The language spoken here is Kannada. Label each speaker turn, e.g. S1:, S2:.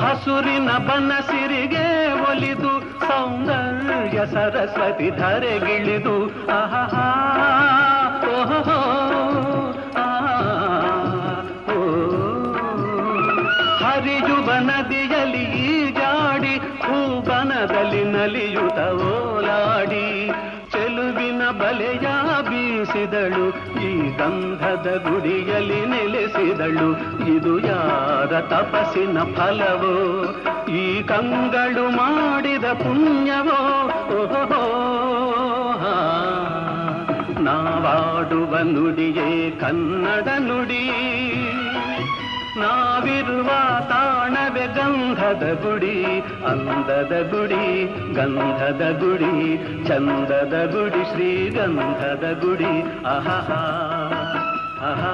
S1: ಹಸುರಿನ ಬನಸಿರಿಗೆ ಒಲಿದು ಸೌಂದರ್ಯ ಸರಸ್ವತಿ ಧರೆಗಿಳಿದು ಆಹಾ ಓಹೋ ಹರಿಯುವ ನದಿಯಲ್ಲಿ ಈಜಾಡಿ ಹೂಬನದಲ್ಲಿ ನಲಿಯುತ್ತ ಓಲಾಡಿ ಚೆಲುವಿನ ಬಲೆಯ ಬೀಸಿದಳು ಈ ಗಂಧದ ಗುಡಿಯಲ್ಲಿ ನೆಲೆಸಿದಳು ಇದು ಯಾರ ತಪಸ್ಸಿನ ಫಲವೋ ಈ ಕಂಗಳು ಮಾಡಿದ ಪುಣ್ಯವೋ ಓಹೋ ನಾವಾಡುವ ನುಡಿಯೇ ಕನ್ನಡ ನುಡಿ ನಾವಿರುವ ತಾಣವೇ ಗಂಧದ ಗುಡಿ ಅಂದದ ಗುಡಿ ಗಂಧದ ಗುಡಿ ಚಂದದ ಗುಡಿ ಶ್ರೀಗಂಧದ ಗುಡಿ ಆಹಾ ಆಹಾ